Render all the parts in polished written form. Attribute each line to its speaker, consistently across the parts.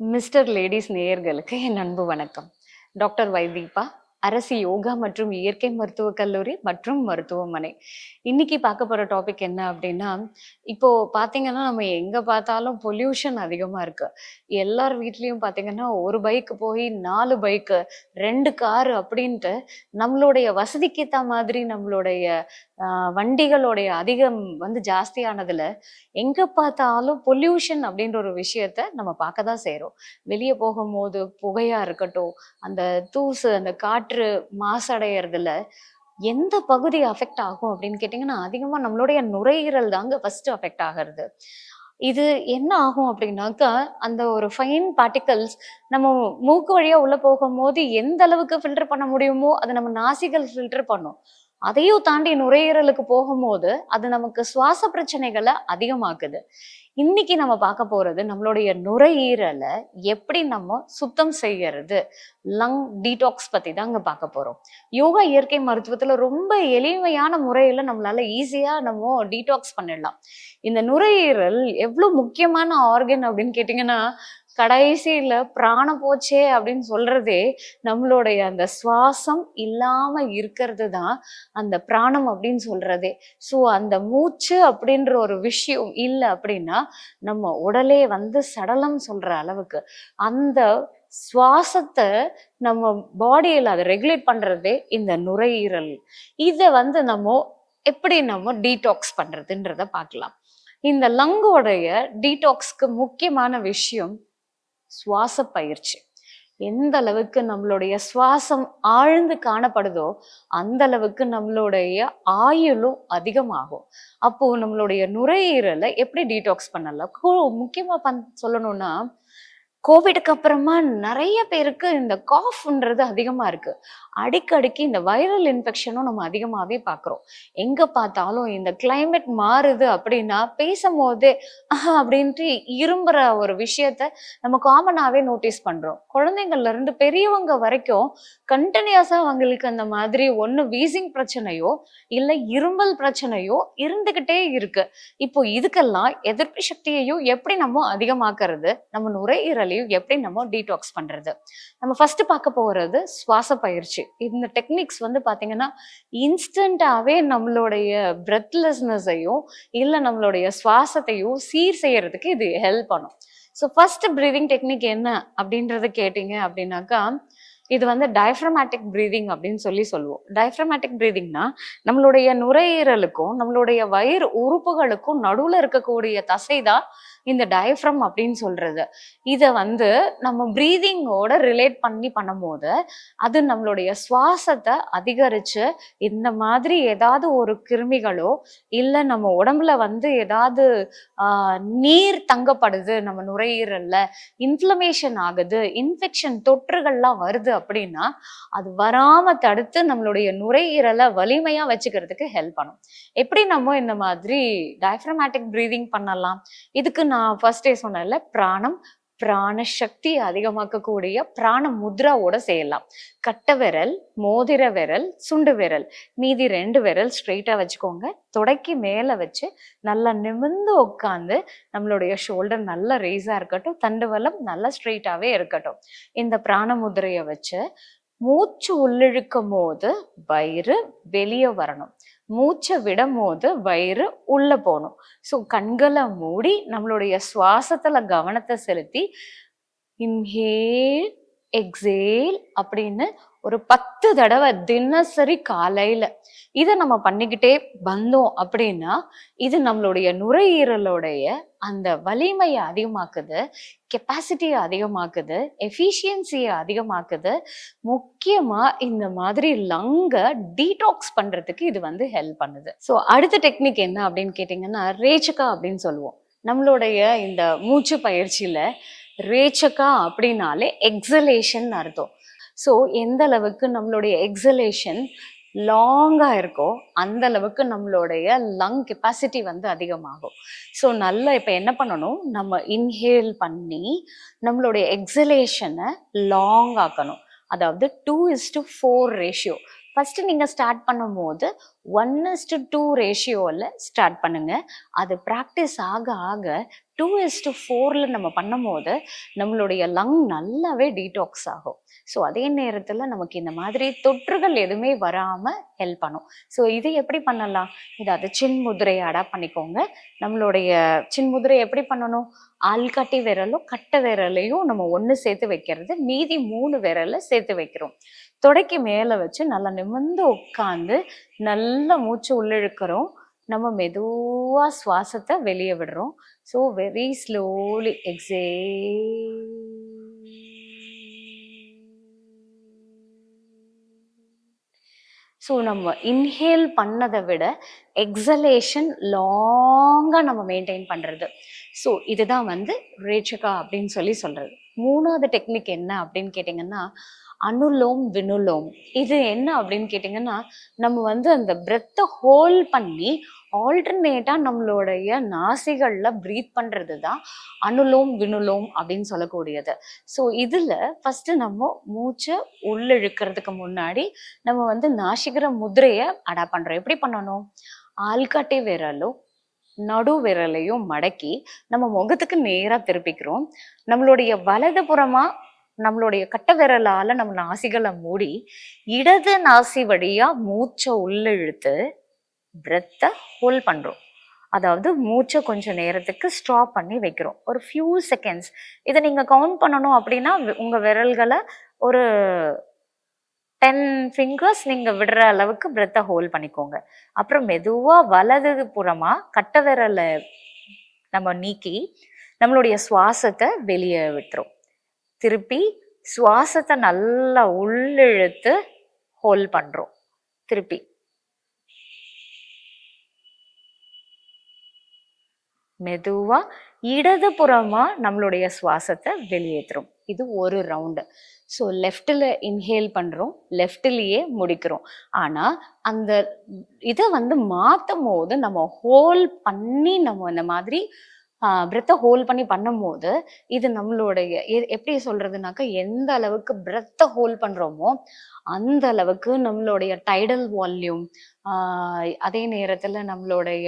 Speaker 1: Mister ladies நேயர்களுக்கு என் அன்பு வணக்கம். டாக்டர் வைதீபா, அரசு யோகா மற்றும் இயற்கை மருத்துவக் கல்லூரி மற்றும் மருத்துவமனை. இன்னைக்கு பார்க்க போற டாபிக் என்ன அப்படின்னா, இப்போ பார்த்தீங்கன்னா நம்ம எங்க பார்த்தாலும் பொல்யூஷன் அதிகமா இருக்கு. எல்லார் வீட்லயும் பார்த்தீங்கன்னா ஒரு பைக் போய் 4 பைக்கு, 2 காரு அப்படின்ட்டு நம்மளுடைய வசதிக்கு ஏத்த மாதிரி நம்மளுடைய வண்டிகளுடைய அதிகம் வந்து ஜாஸ்தியானதுல எங்க பார்த்தாலும் பொல்யூஷன் அப்படின்ற ஒரு விஷயத்த நம்ம பார்க்க தான் செய்றோம். வெளிய போகும்போது புகையா இருக்கட்டும், அந்த தூசு, அந்த காற்று மாசடையறதுல எந்த பகுதி அஃபெக்ட் ஆகும் அப்படின்னு கேட்டிங்கன்னா, அதிகமா நம்மளுடைய நுரையீரல் தாங்க ஃபர்ஸ்ட் அஃபெக்ட் ஆகுறது. இது என்ன ஆகும் அப்படின்னாக்கா, அந்த ஒரு ஃபைன் பார்ட்டிகல்ஸ் நம்ம மூக்கு வழியா உள்ள போகும்போது எந்த அளவுக்கு ஃபில்டர் பண்ண முடியுமோ, அத நம்ம நாசிகள் ஃபில்டர் பண்ணும். அதையும் தாண்டி நுரையீரலுக்கு போகும்போது, அது நமக்கு சுவாச பிரச்சனைகள அதிகமாக்குது. இன்னைக்கு நம்ம பார்க்க போறது, நம்மளுடைய நுரையீரல எப்படி நம்ம சுத்தம் செய்யறது? லங் டீடாக்ஸ் பத்தி தாங்க பார்க்க போறோம். யோகா இயற்கை மருத்துவத்துல ரொம்ப எளிமையான முறையில நம்மளால ஈஸியா நம்ம டீடாக்ஸ் பண்ணிடலாம். இந்த நுரையீரல் எவ்வளவு முக்கியமான ஆர்கன் அப்படின்னு கேட்டீங்கன்னா, கடைசியில பிராணம் போச்சே அப்படின்னு சொல்றதே நம்மளுடைய அந்த சுவாசம் இல்லாம இருக்கிறது தான் அந்த பிராணம் அப்படின்னு சொல்றதே. ஸோ அந்த மூச்சு அப்படின்ற ஒரு விஷயம் இல்லை அப்படின்னா நம்ம உடலே வந்து சடலம் சொல்ற அளவுக்கு அந்த சுவாசத்தை நம்ம பாடியில அதை ரெகுலேட் பண்றதே இந்த நுரையீரல். இதை வந்து நம்ம எப்படி நம்ம டீடாக்ஸ் பண்றதுன்றத பார்க்கலாம். இந்த லங்கோடைய டீடாக்ஸ்க்கு முக்கியமான விஷயம் சுவாச பயிற்சி. எந்த அளவுக்கு நம்மளுடைய சுவாசம் ஆழ்ந்து காணப்படுதோ அந்த அளவுக்கு நம்மளுடைய ஆயுளும் அதிகமாகும். அப்போ நம்மளுடைய நுரையீரலை எப்படி டீடாக்ஸ் பண்ணலாம்? முக்கியமா சொல்லணும்னா, கோவிடுக்கு அப்புறமா நிறைய பேருக்கு இந்த காஃப்ன்றது அதிகமா இருக்கு. அடிக்கடிக்கு இந்த வைரல் இன்ஃபெக்ஷனும் நம்ம அதிகமாவே பார்க்குறோம். எங்க பார்த்தாலும் இந்த கிளைமேட் மாறுது அப்படின்னா பேசும்போதே அப்படின்ட்டு இரும்புற ஒரு விஷயத்த நம்ம காமனாவே நோட்டீஸ் பண்றோம். குழந்தைங்கள்ல இருந்து பெரியவங்க வரைக்கும் கண்டினியூஸா அவங்களுக்கு அந்த மாதிரி ஒண்ணு வீசிங் பிரச்சனையோ இல்ல இரும்பல் பிரச்சனையோ இருந்துகிட்டே இருக்கு. இப்போ இதுக்கெல்லாம் எதிர்ப்பு சக்தியையும் எப்படி நம்ம அதிகமாக்குறது, நம்ம நுரையீரலையும் எப்படி நம்ம டீடாக்ஸ் பண்றது? நம்ம ஃபர்ஸ்ட் பார்க்க போறது சுவாச பயிற்சி. இந்த டெக்னிக்ஸ் வந்து பாத்தீங்கன்னா இன்ஸ்டன்டாவே நம்மளுடைய பிரெத்லெஸ்னஸையும் இல்ல நம்மளுடைய சுவாசத்தையும் சீர் செய்யறதுக்கு இது ஹெல்ப் பண்ணும். ஸோ ஃபர்ஸ்ட் பிரீதிங் டெக்னிக் என்ன அப்படின்றத கேட்டீங்க அப்படின்னாக்கா, இது வந்து டயஃப்ரமேட்டிக் பிரீதிங் அப்படின்னு சொல்லுவோம். டயஃப்ரமேட்டிக் பிரீதிங்னா நம்மளுடைய நுரையீரலுக்கும் நம்மளுடைய வயிறு உறுப்புகளுக்கும் நடுவுல இருக்கக்கூடிய தசை தான் இந்த டயஃப்ரம் அப்படின்னு சொல்றது. இதை வந்து நம்ம பிரீதிங்கோட ரிலேட் பண்ணி பண்ணும்போது அது நம்மளுடைய சுவாசத்தை அதிகரிச்சு இந்த மாதிரி ஏதாவது ஒரு கிருமிகளோ இல்லை நம்ம உடம்புல வந்து ஏதாவது நீர் தங்கப்படுது, நம்ம நுரையீரல்ல இன்ஃப்ளமேஷன் ஆகுது, இன்ஃபெக்ஷன் தொற்றுகள்லாம் வருது அப்படின்னா அது வராம தடுத்து நம்மளுடைய நுரையீரலை வலிமையா வச்சுக்கிறதுக்கு ஹெல்ப் பண்ணும். எப்படி நம்ம இந்த மாதிரி டயஃப்ரமேட்டிக் பிரீதிங் பண்ணலாம்? இதுக்கு நான் ஃபர்ஸ்டே சொன்னேன்ல, பிராண சக்தி அதிகமாக்கக்கூடிய பிராண முத்ராவோட செய்யலாம். கட்டை விரல், மோதிர விரல், சுண்டு விரல், மீதி 2 விரல் ஸ்ட்ரெயிட்டா வச்சுக்கோங்க. தொடக்கி மேல வச்சு நல்லா நிமிர்ந்து உட்காந்து நம்மளுடைய ஷோல்டர் நல்லா ரேஸா இருக்கட்டும், தண்டுவலம் நல்லா ஸ்ட்ரெயிட்டாவே இருக்கட்டும். இந்த பிராண முதிரையை வச்சு மூச்சு உள்ளிழுக்கும் போது வயிறு வெளியே வரணும், மூச்சை விடும் போது வயிறு உள்ள போகணும். ஸோ கண்களை மூடி நம்மளுடைய சுவாசத்துல கவனத்தை செலுத்தி இன்ஹேல் எக்ஸேல் அப்படின்னு ஒரு 10 தடவை தினசரி காலையில இதை நம்ம பண்ணிக்கிட்டே வந்தோம் அப்படின்னா இது நம்மளுடைய நுரையீரலுடைய அந்த வலிமையை அதிகமாக்குது, கெப்பாசிட்டியை அதிகமாக்குது, எஃபிஷியன்சியை அதிகமாக்குது. முக்கியமா இந்த மாதிரி லங்கை டீடாக்ஸ் பண்றதுக்கு இது வந்து ஹெல்ப் பண்ணுது. ஸோ அடுத்த டெக்னிக் என்ன அப்படின்னு கேட்டிங்கன்னா, ரேச்சகா அப்படின்னு சொல்லுவோம். நம்மளுடைய இந்த மூச்சு பயிற்சியில ரேச்சகா அப்படின்னாலே எக்ஸலேஷன் அர்த்தம். ஸோ எந்த அளவுக்கு நம்மளுடைய எக்ஸலேஷன் லாங்கா இருக்கோ அந்த அளவுக்கு நம்மளுடைய லங் கெப்பாசிட்டி வந்து அதிகமாகும். ஸோ நல்லா இப்போ என்ன பண்ணணும், நம்ம இன்ஹேல் பண்ணி நம்மளுடைய எக்ஸலேஷனை லாங் ஆக்கணும். அதாவது 2:4 ரேஷியோ. ஃபர்ஸ்ட் நீங்க ஸ்டார்ட் பண்ணும்போது 1:2 ரேஷியோவில் ஸ்டார்ட் பண்ணுங்க. அது ப்ராக்டிஸ் ஆக ஆக 2:4 நம்ம பண்ணும்போது நம்மளுடைய லங் நல்லாவே டீடாக்ஸ் ஆகும். ஸோ அதே நேரத்தில் நமக்கு இந்த மாதிரி தொற்றுகள் எதுவுமே வராமல் ஹெல்ப் பண்ணும். ஸோ இதை எப்படி பண்ணலாம்? இதாவது சின்முதிரையை அடாப்ட் பண்ணிக்கோங்க. நம்மளுடைய சின்முதிரை எப்படி பண்ணணும்? ஆள்காட்டி விரலும் கட்டை விரலையும் நம்ம ஒன்று சேர்த்து வைக்கிறது, மீதி 3 விரலை சேர்த்து வைக்கிறோம். தொடைக்கு மேலே வச்சு நல்லா நிமிர்ந்து உட்காந்து நல்லா மூச்சு உள்ளிழுக்கிறோம். நம்ம மெதுவா சுவாசத்தை வெளியே விடுறோம். So very slowly exhale. So நம்ம இன்ஹேல் பண்ணதை விட எக்ஸலேஷன் லாங்காக நம்ம மெயின்டைன் பண்ணுறது. ஸோ இதுதான் வந்து ரேச்சகா அப்படின்னு சொல்லி சொல்கிறது. 3வது டெக்னிக் என்ன அப்படின்னு கேட்டிங்கன்னா அனுலோம் வினுலோம். இது என்ன அப்படின்னு கேட்டிங்கன்னா நம்ம வந்து அந்த பிரெத்தை ஹோல்ட் பண்ணி ஆல்டர்னேட்டாக நம்மளுடைய நாசிகளில் ப்ரீத் பண்ணுறது தான் அனுலோம் வினுலோம் அப்படின்னு சொல்லக்கூடியது. ஸோ இதில் ஃபஸ்ட்டு நம்ம மூச்சை உள்ளிழுக்கிறதுக்கு முன்னாடி நம்ம வந்து நாசிகர முதிரையை அடாப்ட் பண்ணுறோம். எப்படி பண்ணணும்? ஆள்காட்டி விரலும் நடு விரலையும் மடக்கி நம்ம முகத்துக்கு நேராக திருப்பிக்கிறோம். நம்மளுடைய வலது புறமா நம்மளுடைய கட்டை விரலால நம்ம நாசிகளை மூடி இடது நாசி வழியா மூச்சை உள்ள இழுத்து பிரெத்தை ஹோல்ட் பண்றோம். அதாவது மூச்சை கொஞ்சம் நேரத்துக்கு ஸ்டாப் பண்ணி வைக்கிறோம், ஒரு ஃபியூ செகண்ட்ஸ். இதை நீங்க கவுண்ட் பண்ணணும் அப்படின்னா உங்க விரல்களை ஒரு 10 ஃபிங்கர்ஸ் நீங்க விடுற அளவுக்கு பிரெத்தை ஹோல்ட் பண்ணிக்கோங்க. அப்புறம் மெதுவா வலது புறமா கட்டை விரலை நம்ம நீக்கி நம்மளுடைய சுவாசத்தை வெளியே விட்டுரும். திருப்பி சுவாசத்தை நல்லா உள்ளிழுத்து ஹோல்ட் பண்றோம். திருப்பி மெதுவா இடது புறமா நம்மளுடைய சுவாசத்தை வெளியேற்றுறோம். இது ஒரு ரவுண்டு. ஸோ லெஃப்டில் இன்ஹேல் பண்ணுறோம், லெஃப்டிலேயே முடிக்கிறோம். ஆனால் அந்த இதை வந்து மாற்றும் போது நம்ம ஹோல்ட் பண்ணி நம்ம இந்த மாதிரி பிரெத்தை ஹோல்ட் பண்ணி பண்ணும்போது இது நம்மளுடைய எப்படி சொல்றதுனாக்கா எந்த அளவுக்கு பிரெத்தை ஹோல்ட் பண்றோமோ அந்த அளவுக்கு நம்மளுடைய டைடல் வால்யூம், அதே நேரத்தில் நம்மளுடைய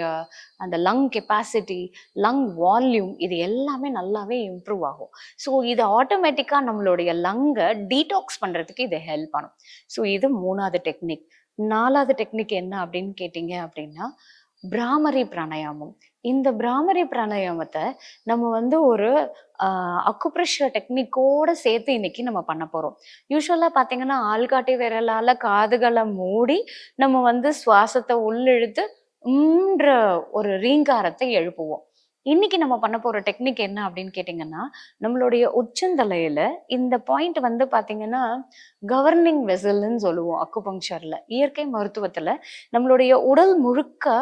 Speaker 1: அந்த லங் கெப்பாசிட்டி, லங் வால்யூம் இது எல்லாமே நல்லாவே இம்ப்ரூவ் ஆகும். ஸோ இது ஆட்டோமேட்டிக்காக நம்மளுடைய லங்கை டீடாக்ஸ் பண்ணுறதுக்கு இது ஹெல்ப் பண்ணும். ஸோ இது 3வது டெக்னிக். 4வது டெக்னிக் என்ன அப்படின்னு கேட்டிங்க அப்படின்னா பிராமரி பிராணாயாமம். இந்த பிராமரி பிராணாயாமத்தை நம்ம வந்து ஒரு அக்குப்ரெஷர் டெக்னிக்கோட சேர்த்து இன்னைக்கு நம்ம பண்ண போறோம். யூஸ்வலா பாத்தீங்கன்னா ஆள்காட்டி விரலால காதுகளை மூடி நம்ம வந்து சுவாசத்தை உள்ளிழுத்து ஒரு ரீங்காரத்தை எழுப்புவோம். இன்னைக்கு நம்ம பண்ண போற டெக்னிக் என்ன அப்படின்னு கேட்டிங்கன்னா நம்மளுடைய உச்சந்தலையில இந்த பாயிண்ட் வந்து பாத்தீங்கன்னா கவர்னிங் வெசல்னு சொல்லுவோம். அக்குபங்க்சர்ல, இயற்கை மருத்துவத்துல நம்மளுடைய உடல் முழுக்க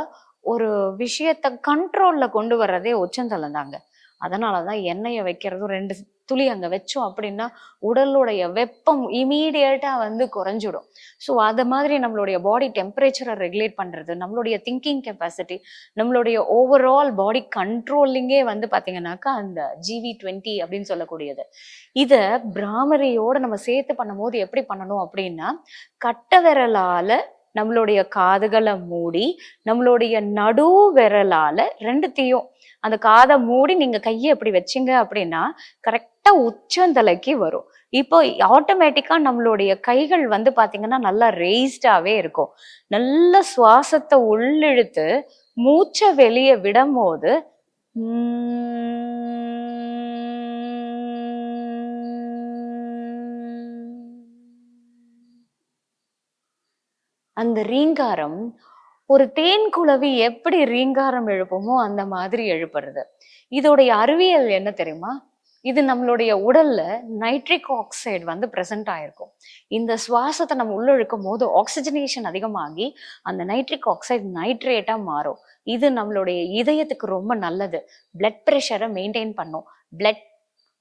Speaker 1: ஒரு விஷயத்த கண்ட்ரோல்ல கொண்டு வர்றதே உச்சந்தலை தாங்க. அதனாலதான் எண்ணெயை வைக்கிறதும் 2 துளி அங்க வச்சோம் அப்படின்னா உடலுடைய வெப்பம் இமீடியட்டா வந்து குறைஞ்சிடும். ஸோ அது மாதிரி நம்மளுடைய பாடி டெம்பரேச்சரை ரெகுலேட் பண்றது, நம்மளுடைய திங்கிங் கெப்பாசிட்டி, நம்மளுடைய ஓவரால் பாடி கண்ட்ரோலிங்கே வந்து பாத்தீங்கன்னாக்கா அந்த GV20 அப்படின்னு சொல்லக்கூடியது. இத பிராமரியோட நம்ம சேர்த்து பண்ணும்போது எப்படி பண்ணணும் அப்படின்னா கட்டை விரலால நம்மளுடைய காதுகளை மூடி நம்மளுடைய நடு விரலால 2த்தையும் அந்த காதை மூடி நீங்க கையை எப்படி வச்சிங்க அப்படின்னா கரெக்டா உச்சந்தலைக்கு வரும். இப்போ ஆட்டோமேட்டிக்கா நம்மளுடைய கைகள் வந்து பாத்தீங்கன்னா நல்லா ரெய்ஸ்டாவே இருக்கும். நல்ல சுவாசத்தை உள்ளிழுத்து மூச்சை வெளியே விடும் போது அந்த ரீங்காரம் ஒரு தேன் குளவி எப்படி ரீங்காரம் எழுப்புமோ அந்த மாதிரி எழுப்புறது. இதோடைய அறிவியல் என்ன தெரியுமா? இது நம்மளுடைய உடல்ல நைட்ரிக் ஆக்சைடு வந்து பிரசன்ட் ஆயிருக்கும். இந்த சுவாசத்தை நம்ம உள்ள இழுக்கும் போது ஆக்சிஜனேஷன் அதிகமாகி அந்த நைட்ரிக் ஆக்சைடு நைட்ரேட்டா மாறும். இது நம்மளுடைய இதயத்துக்கு ரொம்ப நல்லது. பிளட் ப்ரெஷரை மெயின்டைன் பண்ணும், பிளட்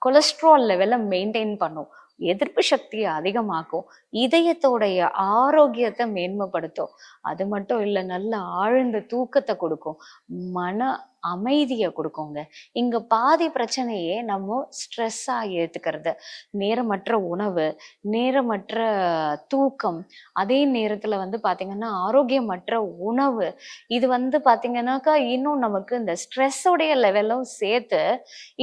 Speaker 1: கொலஸ்ட்ரால் லெவலை மெயின்டைன் பண்ணும், எதிர்ப்பு சக்தியை அதிகமாக்கும், இதயத்தோடைய ஆரோக்கியத்தை மேன்மைப்படுத்தும். அது மட்டும் இல்லை, நல்ல ஆழ்ந்த தூக்கத்தை கொடுக்கும், மன அமைதியை கொடுக்குங்க. இங்க பாதி பிரச்சனையே நம்ம ஸ்ட்ரெஸ்ஸா ஏத்துக்கிறது. நேரமற்ற உணவு, நேரமற்ற தூக்கம், அதே நேரத்துல வந்து பாத்தீங்கன்னா ஆரோக்கியமற்ற உணவு. இது வந்து பாத்தீங்கன்னாக்கா இன்னும் நமக்கு இந்த ஸ்ட்ரெஸ்ஸோடைய லெவலும் சேர்த்து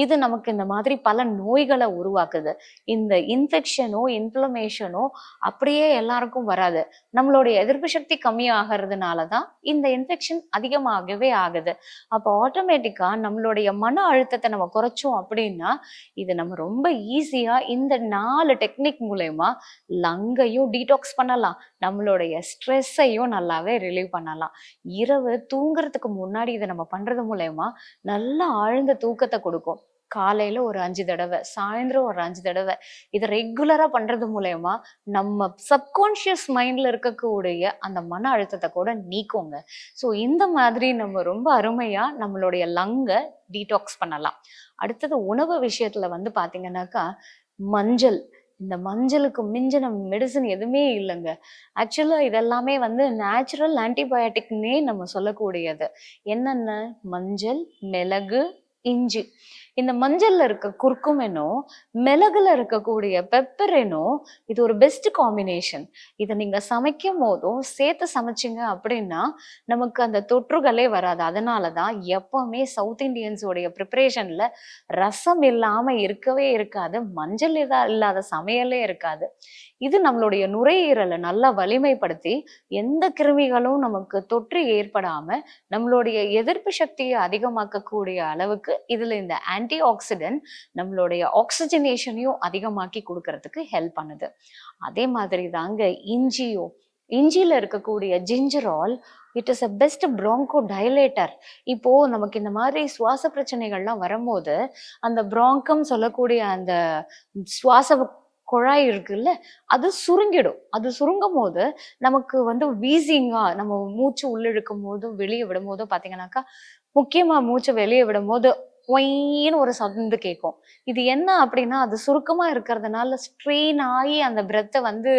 Speaker 1: இது நமக்கு இந்த மாதிரி பல நோய்களை உருவாக்குது. இந்த இன்ஃபெக்ஷனோ இன்ஃப்ளமேஷனோ அப்படியே எல்லாருக்கும் வராது. நம்மளுடைய எதிர்ப்பு சக்தி கம்மியாகிறதுனால தான் இந்த இன்ஃபெக்ஷன் அதிகமாகவே ஆகுது. அப்போ ஆட்டோமேட்டிக்கா நம்மளுடைய மன அழுத்தத்தை நம்ம குறைச்சோம் அப்படின்னா இது நம்ம ரொம்ப ஈஸியா இந்த 4 டெக்னிக் மூலயமா லங்கையும் டீடாக்ஸ் பண்ணலாம், நம்மளுடைய ஸ்ட்ரெஸ்ஸையும் நல்லாவே ரிலீவ் பண்ணலாம். இரவு தூங்குறதுக்கு முன்னாடி இதை நம்ம பண்றது மூலயமா நல்ல ஆழ்ந்த தூக்கத்தை கொடுக்கும். காலையில ஒரு 5 தடவை, சாயந்தரம் ஒரு 5 தடவை இதை ரெகுலரா பண்றது மூலயமா நம்ம சப்கான்ஷியஸ் மைண்ட்ல இருக்கக்கூடிய அந்த மன அழுத்தத்தை கூட நீக்குங்க. ஸோ இந்த மாதிரி நம்ம ரொம்ப அருமையா நம்மளுடைய லங்கை டீடாக்ஸ் பண்ணலாம். அடுத்தது உணவு விஷயத்துல வந்து பாத்தீங்கன்னாக்கா மஞ்சள். இந்த மஞ்சளுக்கு மிஞ்சின மெடிசன் எதுவுமே இல்லைங்க. ஆக்சுவலா இதெல்லாமே வந்து நேச்சுரல் ஆன்டிபயோட்டிக்னே நம்ம சொல்லக்கூடியது. என்னென்ன? மஞ்சள், மிளகு, இஞ்சி. இந்த மஞ்சள்ல இருக்க குர்குமெனும் மிளகுல இருக்கக்கூடிய பெப்பரெனும் இது ஒரு பெஸ்ட் காம்பினேஷன். இதை நீங்க சமைக்கும் போதும் சேர்த்து சமைச்சிங்க அப்படின்னா நமக்கு அந்த தொற்றுகளே வராது. அதனாலதான் எப்பவுமே சவுத் இண்டியன்ஸோடைய ப்ரிப்பரேஷன்ல ரசம் இல்லாம இருக்கவே இருக்காது, மஞ்சள் இல்லாத சமையலே இருக்காது. இது நம்மளுடைய நுரையீரலை நல்லா வலிமைப்படுத்தி எந்த கிருமிகளும் நமக்கு தொற்று ஏற்படாம நம்மளுடைய எதிர்ப்பு சக்தியை அதிகமாக்கக்கூடிய அளவுக்கு இதுல இந்த ஆன்டி ஆக்சிடென்ட் நம்மளுடைய ஆக்சிஜனேஷனையும் அதிகமாக்கி கொடுக்கறதுக்கு ஹெல்ப் பண்ணுது. அதே மாதிரி தாங்க இஞ்சியும். இஞ்சியில இருக்கக்கூடிய ஜிஞ்சரால் it is a best bronchodilator. இப்போ நமக்கு இந்த மாதிரி சுவாச பிரச்சனைகள்லாம் வரும்போது அந்த ப்ராங்கம் சொல்லக்கூடிய அந்த சுவாச குழாய் இருக்குல்ல, அது சுருங்கிடும். அது சுருங்கும் போது நமக்கு வந்து வீசிங்கா நம்ம மூச்சு உள்ளிழுக்கும் போதும் வெளியே விடும் போதும் பாத்தீங்கன்னாக்கா முக்கியமா மூச்சை வெளியே விடும் போது ஒயின்னு ஒரு சவுண்டு கேட்கும். இது என்ன அப்படின்னா அது சுருக்கமா இருக்கிறதுனால ஸ்ட்ரெயின் ஆகி அந்த பிரெத்தை வந்து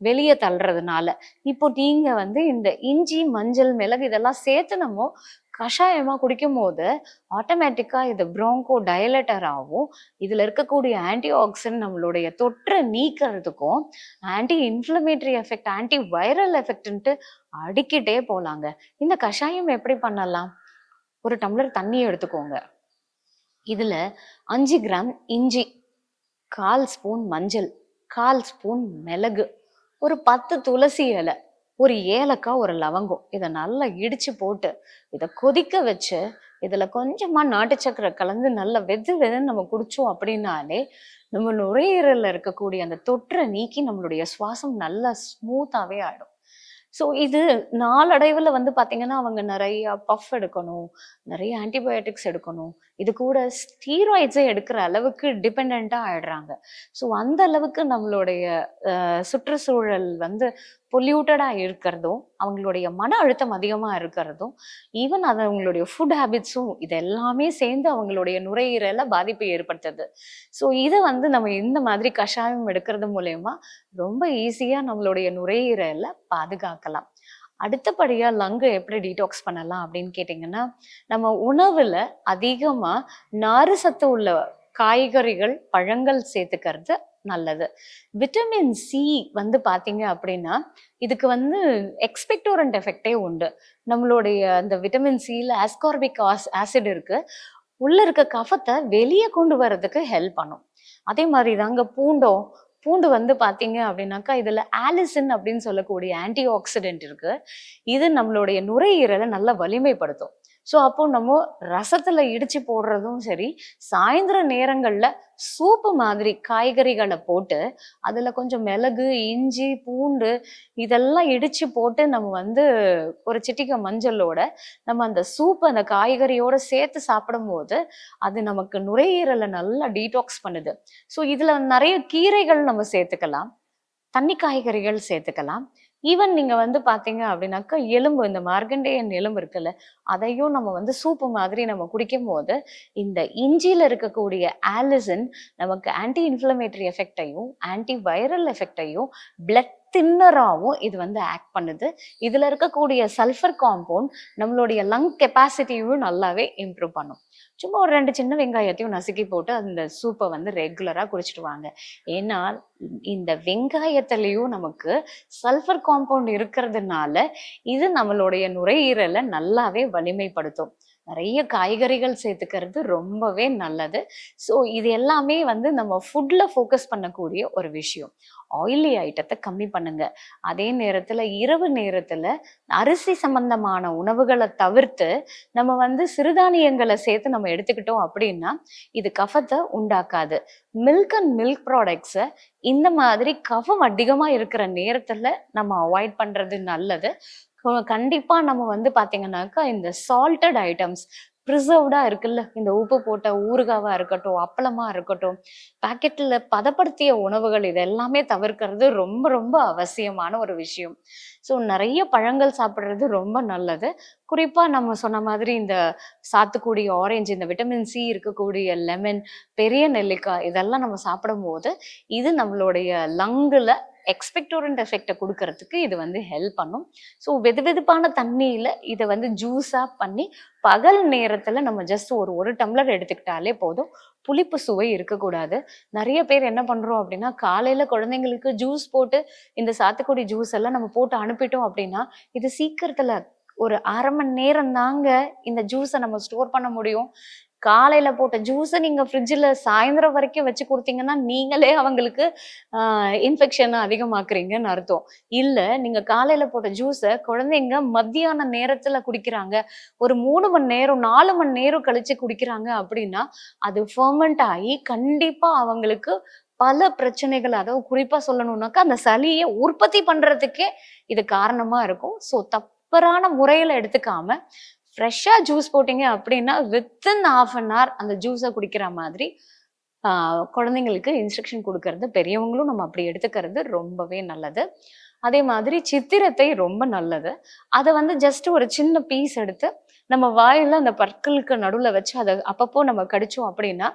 Speaker 1: வெளியே தள்ளுறதுனால. இப்போ நீங்க வந்து இந்த இஞ்சி, மஞ்சள், மிளகு இதெல்லாம் சேர்த்து நம்ம கஷாயமா குடிக்கும் போது ஆட்டோமேட்டிக்கா இது ப்ரோங்கோ டைலேட்டர் ஆகும். இதுல இருக்கக்கூடிய ஆன்டி ஆக்சிடென்ட் நம்மளுடைய தொற்றை நீக்கிறதுக்கும் anti inflammatory effect, anti viral எஃபெக்ட்ன்ட்டு அடிக்கிட்டே போலாங்க. இந்த கஷாயம் எப்படி பண்ணலாம்? ஒரு டம்ளர் தண்ணி எடுத்துக்கோங்க. இதுல 5 கிராம் இஞ்சி, 1/4 ஸ்பூன் மஞ்சள், 1/4 ஸ்பூன் மிளகு, ஒரு 10 துளசி இலை, ஒரு ஏலக்காய், ஒரு லவங்கம் இதை நல்லா இடிச்சு போட்டு இதை கொதிக்க வச்சு இதுல கொஞ்சமா நாட்டு சக்கரை கலந்து நல்லா வெதுன்னு நம்ம குடிச்சோம் அப்படின்னாலே நம்ம நுரையீரல்ல இருக்கக்கூடிய அந்த தொற்றை நீக்கி நம்மளுடைய சுவாசம் நல்லா ஸ்மூத்தாவே ஆயிடும். ஸோ இது நாளடைவில் வந்து பார்த்தீங்கன்னா அவங்க நிறைய பஃப் எடுக்கணும், நிறைய ஆன்டிபயோட்டிக்ஸ் எடுக்கணும், இது கூட ஸ்டீராய்ட்ஸை எடுக்கிற அளவுக்கு டிபெண்ட்டாக ஆயிடுறாங்க. ஸோ அந்த அளவுக்கு நம்மளுடைய சுற்றுச்சூழல் வந்து பொல்யூட்டடாக இருக்கிறதும், அவங்களுடைய மன அழுத்தம் அதிகமாக இருக்கிறதும், ஈவன் அது அவங்களுடைய ஃபுட் ஹேபிட்ஸும் இது எல்லாமே சேர்ந்து அவங்களுடைய நுரையீரல பாதிப்பை ஏற்படுத்துது. ஸோ இதை வந்து நம்ம இந்த மாதிரி கஷாயம் எடுக்கிறது மூலயமா ரொம்ப ஈஸியா நம்மளுடைய நுரையீரலை பாதுகாக்கலாம். அடுத்தபடியா லங்கு எப்படி டீடாக்ஸ் பண்ணலாம் அப்படின்னு கேட்டிங்கன்னா, நம்ம உணவுல அதிகமா நாறு சத்து உள்ள காய்கறிகள், பழங்கள் சேர்த்துக்கிறது நல்லது. விட்டமின் சி வந்து பாத்தீங்க அப்படின்னா இதுக்கு வந்து எக்ஸ்பெக்டோரண்ட் எஃபெக்டே உண்டு. நம்மளுடைய அந்த விட்டமின் சில ஆஸ்கார்பிக் ஆசிட் இருக்கு, உள்ள இருக்க கஃபத்தை வெளியே கொண்டு வர்றதுக்கு ஹெல்ப் பண்ணும். அதே மாதிரி தாங்க பூண்டு வந்து பாத்தீங்க அப்படின்னாக்கா இதுல ஆலிசின் அப்படின்னு சொல்லக்கூடிய ஆன்டி ஆக்சிடென்ட் இருக்கு. இது நம்மளுடைய நுரையீரலை நல்லா வலிமைப்படுத்தும். ஸோ அப்போ நம்ம ரசத்துல இடிச்சு போடுறதும் சரி, சாயந்தர நேரங்கள்ல சூப்பு மாதிரி காய்கறிகளை போட்டு அதுல கொஞ்சம் மிளகு, இஞ்சி, பூண்டு இதெல்லாம் இடிச்சு போட்டு நம்ம வந்து ஒரு சிட்டிகை மஞ்சளோட நம்ம அந்த சூப் அந்த காய்கறியோட சேர்த்து சாப்பிடும் போது அது நமக்கு நுரையீரலை நல்லா டீடாக்ஸ் பண்ணுது. ஸோ இதுல நிறைய கீரைகள் நம்ம சேர்த்துக்கலாம், தண்ணி காய்கறிகள் சேர்த்துக்கலாம், ஈவன் நீங்க வந்து பாத்தீங்க அப்படின்னாக்கா எலும்பு, இந்த மார்க்கண்டேயன் எலும்பு இருக்குல்ல, அதையும் நம்ம வந்து சூப்பு மாதிரி நம்ம குடிக்கும்போது, இந்த இஞ்சியில இருக்கக்கூடிய ஆலிசின் நமக்கு ஆன்டி இன்ஃப்ளமேட்டரி எஃபெக்ட்டையும், ஆன்டி வைரல் எஃபெக்ட்டையும், பிளட் தின்னராவும் இது வந்து ஆக்ட் பண்ணுது. இதுல இருக்கக்கூடிய சல்ஃபர் காம்பவுண்ட் நம்மளுடைய லங் கெப்பாசிட்டியும் நல்லாவே இம்ப்ரூவ் பண்ணும். சும்மா ஒரு 2 சின்ன வெங்காயத்தையும் நசுக்கி போட்டு அந்த சூப்பை வந்து ரெகுலரா குடிச்சிட்டு வாங்க. ஏன்னா இந்த வெங்காயத்திலயும் நமக்கு சல்ஃபர் காம்பவுண்ட் இருக்கிறதுனால இது நம்மளுடைய நுரையீரலை நல்லாவே வலிமைப்படுத்தும். நிறைய காய்கறிகள் சேர்த்துக்கிறது ரொம்பவே நல்லது. ஸோ இது எல்லாமே வந்து நம்ம ஃபுட்ல ஃபோக்கஸ் பண்ணக்கூடிய ஒரு விஷயம். ஆயிலி ஐட்டத்தை கம்மி பண்ணுங்க. அதே நேரத்துல இரவு நேரத்துல அரிசி சம்பந்தமான உணவுகளை தவிர்த்து நம்ம வந்து சிறுதானியங்களை சேர்த்து நம்ம எடுத்துக்கிட்டோம் அப்படின்னா இது கஃபத்தை உண்டாக்காது. மில்க் அண்ட் மில்க் ப்ராடக்ட்ஸை இந்த மாதிரி கஃபம் அதிகமா இருக்கிற நேரத்துல நம்ம அவாய்ட் பண்றது நல்லது. கண்டிப்பா நம்ம வந்து பாத்தீங்கன்னாக்கா இந்த சால்டட் ஐட்டம்ஸ் ப்ரிசர்வ்டா இருக்குல்ல, இந்த உப்பு போட்ட ஊறுகாவா இருக்கட்டும், அப்பளமா இருக்கட்டும், பாக்கெட்ல பதப்படுத்திய உணவுகள் இது எல்லாமே தவிர்க்கிறது ரொம்ப ரொம்ப அவசியமான ஒரு விஷயம். ஸோ நிறைய பழங்கள் சாப்பிட்றது ரொம்ப நல்லது. குறிப்பா நம்ம சொன்ன மாதிரி இந்த சாத்துக்குடி, ஆரஞ்சு, இந்த விட்டமின் சி இருக்கக்கூடிய லெமன், பெரிய நெல்லிக்காய் இதெல்லாம் நம்ம சாப்பிடும்போது இது நம்மளுடைய லங்குல எக்ஸ்பெக்டோரண்ட் எஃபெக்டை கொடுக்கறதுக்கு இது வந்து ஹெல்ப் பண்ணும். ஸோ வெதுவெதுப்பான தண்ணியில இதை வந்து ஜூஸா பண்ணி பகல் நேரத்துல நம்ம ஜஸ்ட் ஒரு டம்ளர் எடுத்துக்கிட்டாலே போதும். புளிப்பு சுவை இருக்கக்கூடாது. நிறைய பேர் என்ன பண்றோம் அப்படின்னா காலையில குழந்தைங்களுக்கு ஜூஸ் போட்டு இந்த சாத்துக்குடி ஜூஸ் எல்லாம் நம்ம போட்டு அனுப்பிட்டோம் அப்படின்னா இது சீக்கிரத்துல ஒரு 1/2 மணி நேரம் தாங்க இந்த ஜூஸை நம்ம ஸ்டோர் பண்ண முடியும். காலையில போட்ட ஜூஸை நீங்க ஃப்ரிட்ஜில் சாயந்தரம் வரைக்கும் வச்சு கொடுத்தீங்கன்னா நீங்களே அவங்களுக்கு இன்ஃபெக்ஷன் அதிகமாக்குறீங்கன்னு அர்த்தம். இல்லை நீங்க காலையில போட்ட ஜூஸை குழந்தைங்க மத்தியான நேரத்துல குடிக்கிறாங்க, ஒரு 3 மணி நேரம் 4 மணி நேரம் கழிச்சு குடிக்கிறாங்க அப்படின்னா அது ஃபெர்மெண்ட் ஆகி கண்டிப்பா அவங்களுக்கு பல பிரச்சனைகள், அதாவது குறிப்பா சொல்லணும்னாக்கா அந்த சளியை உற்பத்தி பண்றதுக்கே இது காரணமா இருக்கும். ஸோ தவறான முறையில எடுத்துக்காம ஃப்ரெஷ்ஷா ஜூஸ் போட்டீங்க அப்படின்னா வித்தின் 1/2 hour அந்த ஜூஸை குடிக்கிற மாதிரி குழந்தைங்களுக்கு இன்ஸ்ட்ரக்ஷன் கொடுக்கறது, பெரியவங்களும் நம்ம அப்படி எடுத்துக்கிறது ரொம்பவே நல்லது. அதே மாதிரி சித்திரத்தை ரொம்ப நல்லது. அதை வந்து ஜஸ்ட் ஒரு சின்ன பீஸ் எடுத்து நம்ம வாயில அந்த பற்களுக்கு நடுவுல வச்சு அதை அப்பப்போ நம்ம கடிச்சோம் அப்படின்னா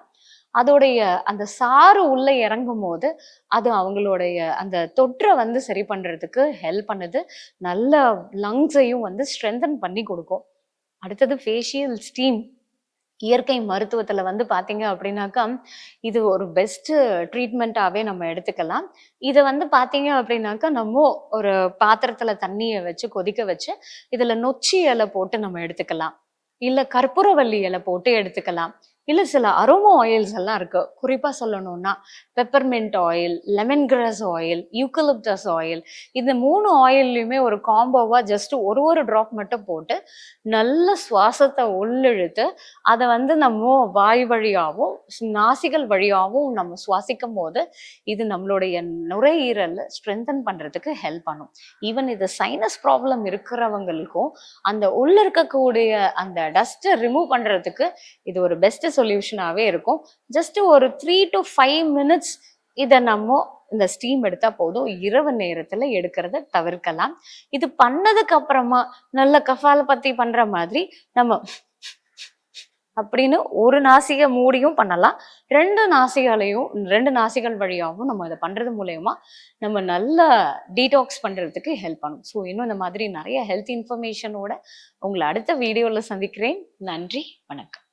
Speaker 1: அதோடைய அந்த சாறு உள்ள இறங்கும் போது அது அவங்களுடைய அந்த தொற்றை வந்து சரி பண்றதுக்கு ஹெல்ப் பண்ணுது. நல்ல லங்ஸையும் வந்து ஸ்ட்ரென்தன் பண்ணி கொடுக்கும். அடுத்தது ஃபேஷியல் ஸ்டீம். இயற்கை மருத்துவத்துல வந்து பாத்தீங்க அப்படின்னாக்கா இது ஒரு பெஸ்ட் ட்ரீட்மெண்ட்டாவே நம்ம எடுத்துக்கலாம். இதை வந்து பாத்தீங்க அப்படின்னாக்கா நம்ம ஒரு பாத்திரத்துல தண்ணியை வச்சு கொதிக்க வச்சு இதுல நொச்சி இலை போட்டு நம்ம எடுத்துக்கலாம், இல்ல கற்பூரவள்ளி இலை போட்டு எடுத்துக்கலாம், இல்ல சில அரோமா ஆயில்ஸ் எல்லாம் இருக்கு. குறிப்பா சொல்லணும்னா peppermint oil, lemon grass oil, eucalyptus oil, இந்த 3 ஆயில்லையுமே ஒரு காம்போவா ஜஸ்ட் ஒரு ட்ராப் மட்டும் போட்டு நல்ல சுவாசத்தை உள்ளிழுத்து அதை வந்து நம்ம வாய் வழியாகவும் நாசிகள் வழியாகவும் நம்ம சுவாசிக்கும் போது இது நம்மளுடைய நுரையீரலை ஸ்ட்ரென்தன் பண்றதுக்கு ஹெல்ப் பண்ணும். ஈவன் இது சைனஸ் ப்ராப்ளம் இருக்கிறவங்களுக்கும் அந்த உள்ள இருக்கக்கூடிய அந்த டஸ்ட்டை ரிமூவ் பண்றதுக்கு இது ஒரு பெஸ்ட் சொல்யூஷனாவே இருக்கும். ஜஸ்ட் ஒரு 3 to 5 minutes இதை நம்ம இந்த ஸ்டீம் எடுத்தா போதும். இரவு நேரத்துல எடுக்கிறத தவிர்க்கலாம். இது பண்ணதுக்கு அப்புறமா நல்ல கஃபால பத்தி பண்ற மாதிரி நம்ம அப்படின்னு ஒரு நாசிகை மூடியும் பண்ணலாம், 2 நாசிகள் வழியாகவும் நம்ம இதை பண்றது மூலயமா நம்ம நல்லா டீடாக்ஸ் பண்றதுக்கு ஹெல்ப் பண்ணும். ஸோ இன்னும் இந்த மாதிரி நிறைய ஹெல்த் இன்ஃபர்மேஷனோட உங்களை அடுத்த வீடியோல சந்திக்கிறேன். நன்றி, வணக்கம்.